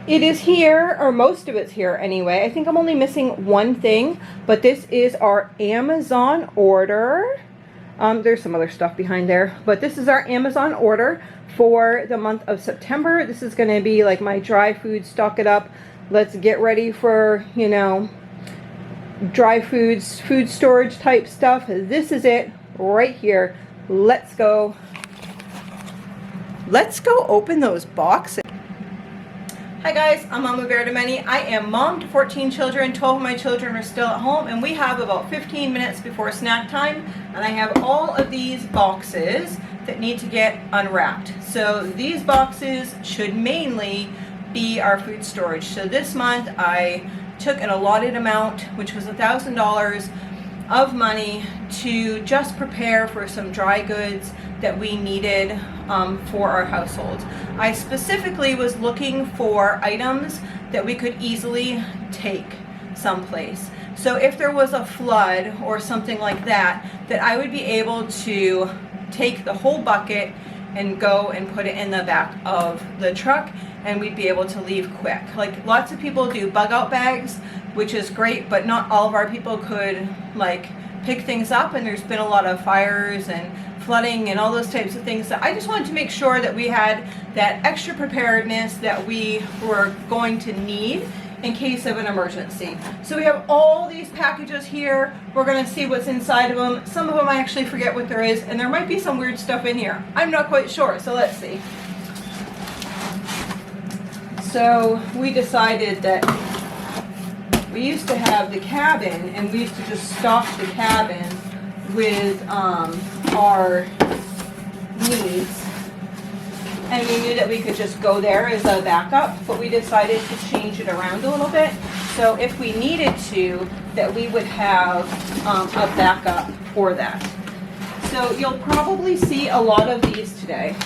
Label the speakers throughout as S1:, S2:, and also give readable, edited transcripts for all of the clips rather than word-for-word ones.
S1: It is here, or most of it's here anyway. I think I'm only missing one thing, but this is our Amazon order. There's some other stuff behind there, but this is our Amazon order for the month of September. This is going to be like my dry food, stock it up. Let's get ready for, you know, dry foods, food storage type stuff. This is it right here. Let's go. Let's go open those boxes. Hi guys, I'm Mama Bear to Many. I am mom to 14 children. 12 of my children are still at home, and we have about 15 minutes before snack time, and I have all of these boxes that need to get unwrapped. So these boxes should mainly be our food storage. So this month I took an allotted amount, which was $1,000 of money, to just prepare for some dry goods that we needed for our household. I specifically was looking for items that we could easily take someplace. So if there was a flood or something like that, that I would be able to take the whole bucket and go and put it in the back of the truck, and we'd be able to leave quick. Like, lots of people do bug out bags, which is great, but not all of our people could like pick things up, and there's been a lot of fires and flooding and all those types of things. So I just wanted to make sure that we had that extra preparedness that we were going to need in case of an emergency. So we have all these packages here. We're going to see what's inside of them. Some of them I actually forget what there is, and there might be some weird stuff in here. I'm not quite sure, so let's see. So we decided that we used to have the cabin, and we used to just stock the cabin with our needs, and we knew that we could just go there as a backup, but we decided to change it around a little bit, so if we needed to, that we would have a backup for that. So you'll probably see a lot of these today.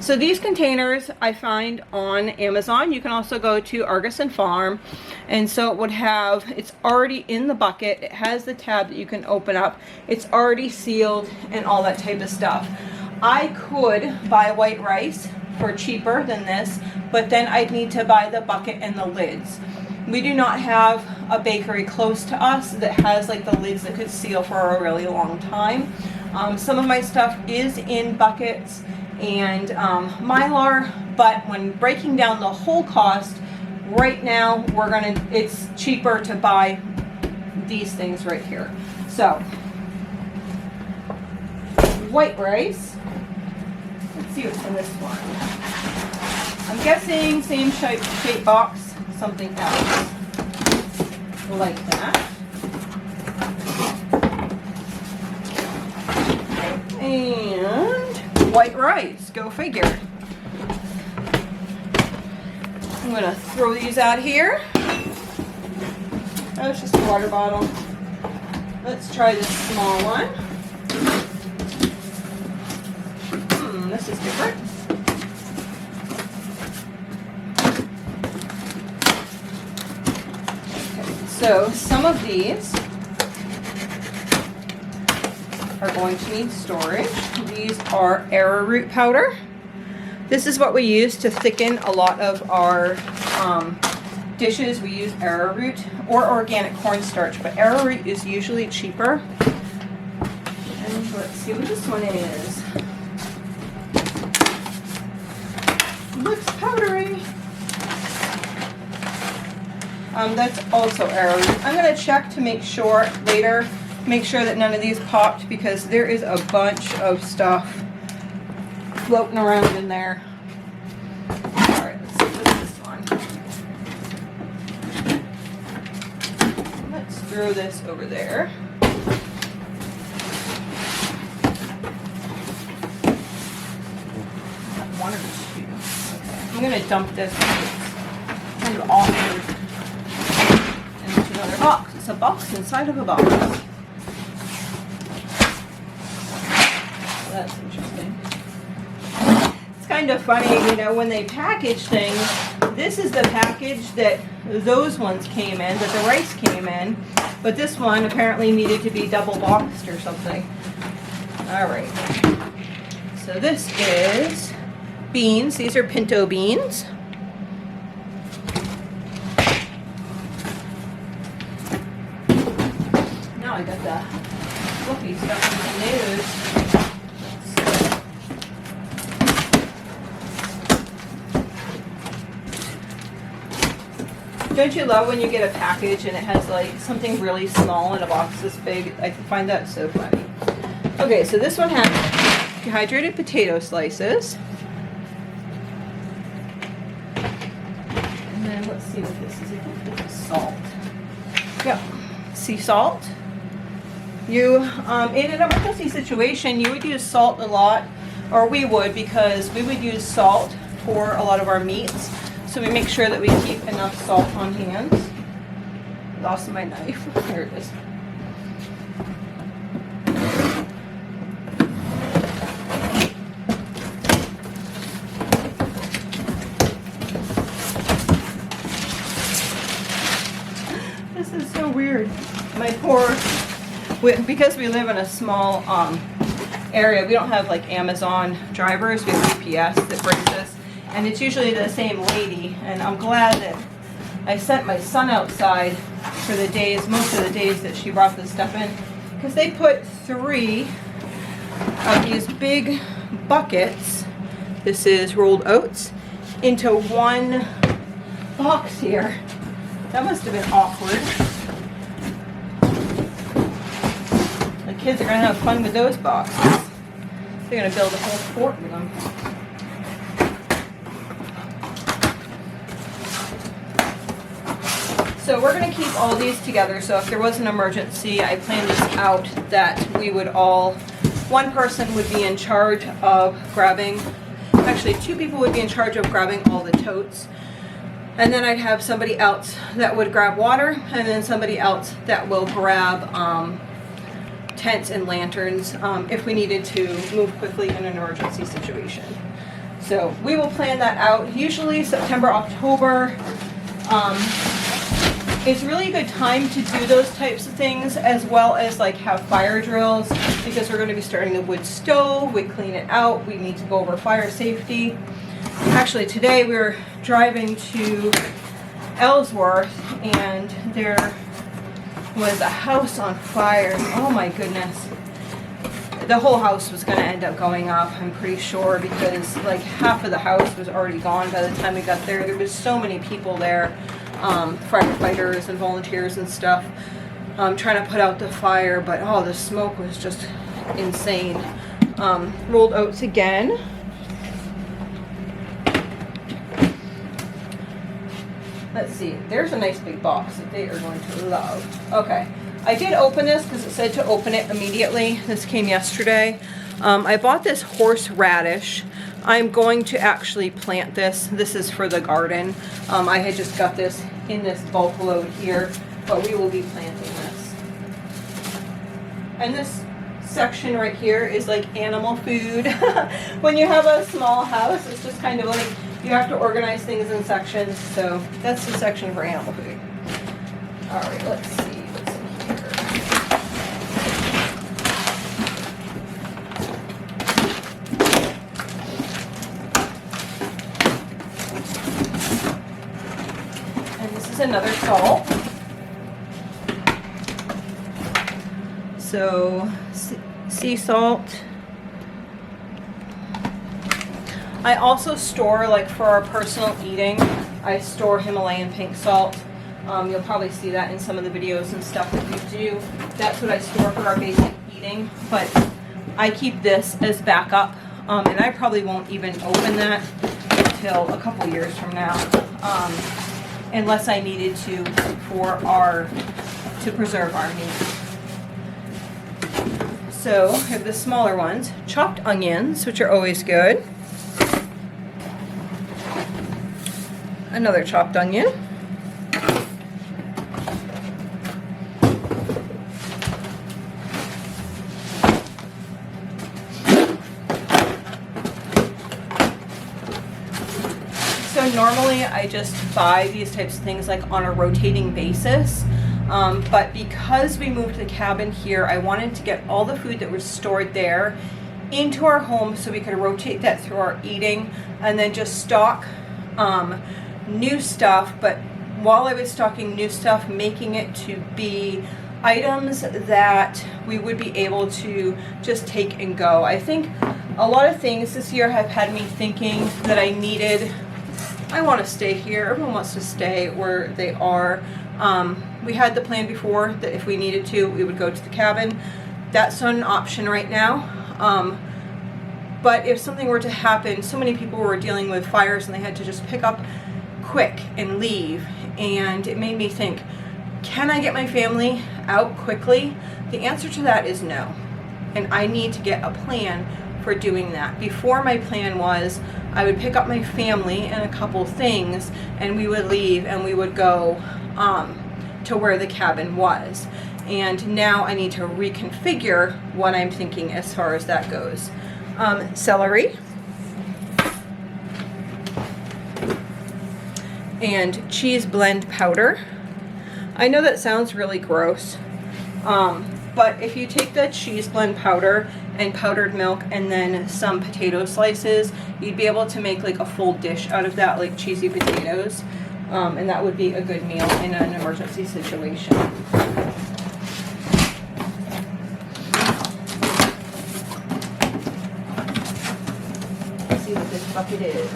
S1: So these containers I find on Amazon. You can also go to Argus and Farm, and so it would have, it's already in the bucket, it has the tab that you can open up, it's already sealed and all that type of stuff. I could buy white rice for cheaper than this, but then I'd need to buy the bucket and the lids. We do not have a bakery close to us that has like the lids that could seal for a really long time. Some of my stuff is in buckets and Mylar, but when breaking down the whole cost, right now it's cheaper to buy these things right here. So white rice, let's see what's in this one. I'm guessing same shape box, something else like that. And white rice, go figure. I'm gonna throw these out here. Oh, it's just a water bottle. Let's try this small one. This is different. Okay, so some of these are going to need storage. These are arrowroot powder. This is what we use to thicken a lot of our dishes. We use arrowroot or organic cornstarch, but arrowroot is usually cheaper. And let's see what this one is. Looks powdery. That's also arrowroot. I'm going to check to make sure later, make sure that none of these popped, because there is a bunch of stuff floating around in there. Alright, let's see what's this one. Let's throw this over there. One or two. Okay. I'm going to dump this kind of awkward into another box. It's a box inside of a box. That's interesting. It's kind of funny, you know, when they package things, this is the package that those ones came in, that the rice came in, but this one apparently needed to be double boxed or something. Alright. So this is beans. These are pinto beans. I got the fluffy stuff in my nose. Don't you love when you get a package and it has like something really small in a box this big? I find that so funny. Okay, so this one has dehydrated potato slices. And then let's see what this is. I think this is salt. Yep, sea salt. You, in an emergency situation, you would use salt a lot, or we would, because we would use salt for a lot of our meats. So we make sure that we keep enough salt on hand. Lost my knife. There it is. This is so weird. My poor, because we live in a small area, we don't have like Amazon drivers. We have UPS that brings us. And it's usually the same lady, and I'm glad that I sent my son outside for the days, most of the days that she brought this stuff in, because they put 3 of these big buckets, this is rolled oats, into one box here. That must have been awkward. The kids are going to have fun with those boxes. They're going to build a whole fort with them. So we're going to keep all these together, so if there was an emergency, I planned this out that we would all, one person would be in charge of grabbing, actually 2 people would be in charge of grabbing all the totes, and then I'd have somebody else that would grab water, and then somebody else that will grab tents and lanterns if we needed to move quickly in an emergency situation. So we will plan that out, usually September, October. It's really a good time to do those types of things, as well as like have fire drills, because we're going to be starting a wood stove. We clean it out. We need to go over fire safety. Actually, today we were driving to Ellsworth, and there was a house on fire. Oh my goodness. The whole house was going to end up going up, I'm pretty sure, because like half of the house was already gone by the time we got there. There was so many people there. Firefighters and volunteers and stuff trying to put out the fire, but oh, the smoke was just insane. Rolled oats again. Let's see, there's a nice big box that they are going to love. Okay, I did open this because it said to open it immediately. This came yesterday. I bought this horseradish. I'm going to actually plant this. This is for the garden. I had just got this in this bulk load here, but we will be planting this. And this section right here is like animal food. When you have a small house, it's just kind of like you have to organize things in sections. So that's the section for animal food. All right, let's see what's in here. Another salt. So sea salt. I also store, like for our personal eating, I store Himalayan pink salt. You'll probably see that in some of the videos and stuff that we do. That's what I store for our basic eating, but I keep this as backup, and I probably won't even open that until a couple years from now. Unless I needed to to preserve our meat. So I have the smaller ones, chopped onions, which are always good. Another chopped onion. So normally I just buy these types of things like on a rotating basis, but because we moved the cabin here, I wanted to get all the food that was stored there into our home so we could rotate that through our eating, and then just stock new stuff. But while I was stocking new stuff, making it to be items that we would be able to just take and go. I think a lot of things this year have had me thinking that I want to stay here. Everyone wants to stay where they are. We had the plan before that if we needed to, we would go to the cabin. That's not an option right now. But if something were to happen, so many people were dealing with fires and they had to just pick up quick and leave. And it made me think, can I get my family out quickly? The answer to that is no. And I need to get a plan for doing that. Before, my plan was I would pick up my family and a couple things and we would leave and we would go to where the cabin was. And now I need to reconfigure what I'm thinking as far as that goes. Celery and cheese blend powder. I know that sounds really gross, but if you take the cheese blend powder and powdered milk and then some potato slices, you'd be able to make like a full dish out of that, like cheesy potatoes, and that would be a good meal in an emergency situation. Let's see what this bucket is.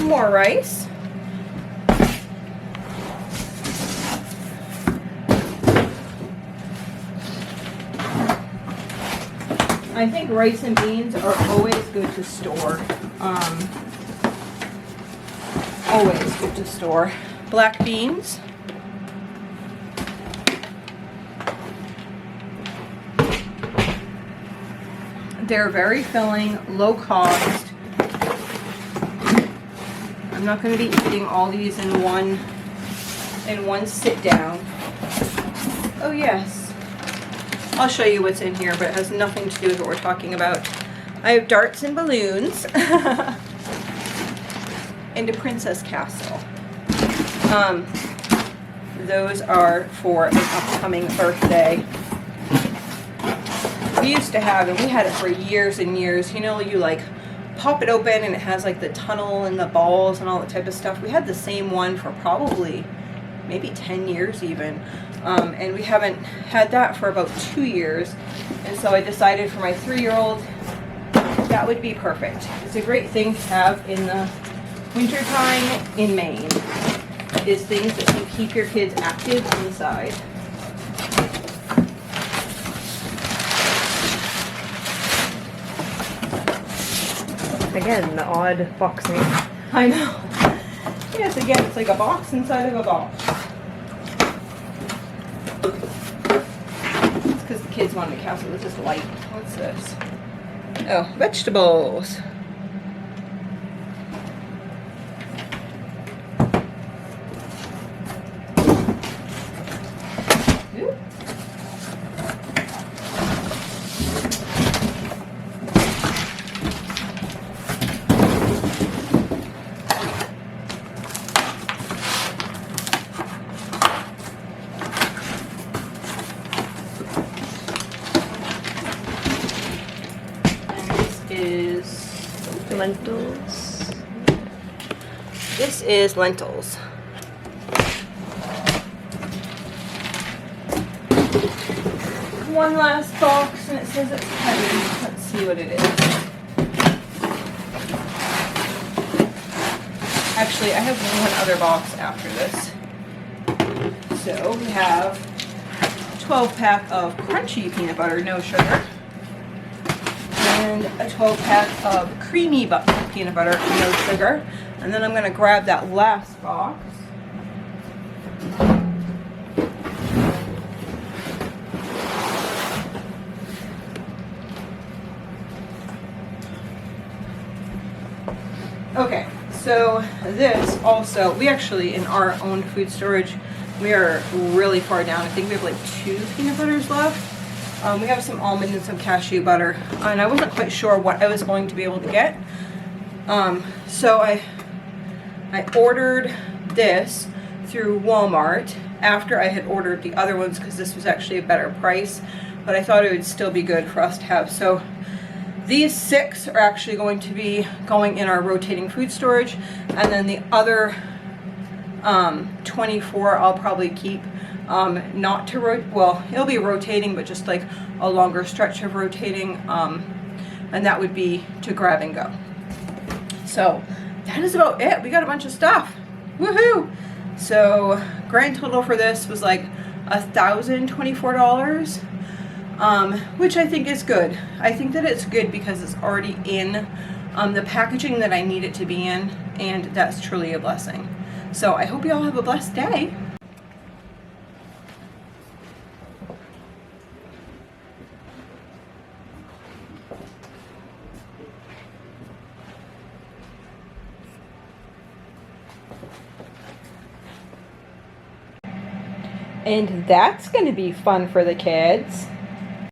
S1: More rice. I think rice and beans are always good to store. Always good to store. Black beans. They're very filling, low cost. I'm not going to be eating all these in one sit down. Oh yes. I'll show you what's in here, but it has nothing to do with what we're talking about. I have darts and balloons and a princess castle. Those are for an upcoming birthday. We used to have, and we had it for years and years, you know, you like pop it open and it has like the tunnel and the balls and all that type of stuff. We had the same one for probably maybe 10 years even. And we haven't had that for about 2 years. And so I decided for my 3-year-old, that would be perfect. It's a great thing to have in the wintertime in Maine, is things that can keep your kids active inside.
S2: Again, the odd box name.
S1: I know. Yes, again, it's like a box inside of a box. It's because the kids wanted a castle. This is light. What's this? Oh, vegetables. Ooh.
S2: Lentils.
S1: This is lentils. One last box, and it says it's heavy. Let's see what it is. Actually, I have one other box after this. So we have a 12-pack of crunchy peanut butter, no sugar. And a 12-pack of creamy peanut butter, no sugar. And then I'm going to grab that last box. Okay, so this also, we actually, in our own food storage, we are really far down. I think we have like 2 peanut butters left. We have some almond and some cashew butter, and I wasn't quite sure what I was going to be able to get. So I ordered this through Walmart after I had ordered the other ones because this was actually a better price, but I thought it would still be good for us to have. So these 6 are actually going to be going in our rotating food storage, and then the other 24 I'll probably keep not to well, it'll be rotating, but just like a longer stretch of rotating, and that would be to grab and go. So that is about it. We got a bunch of stuff. Woohoo! So grand total for this was like $1,024, which I think is good. I think that it's good because it's already in the packaging that I need it to be in, and that's truly a blessing. So I hope you all have a blessed day. And that's going to be fun for the kids.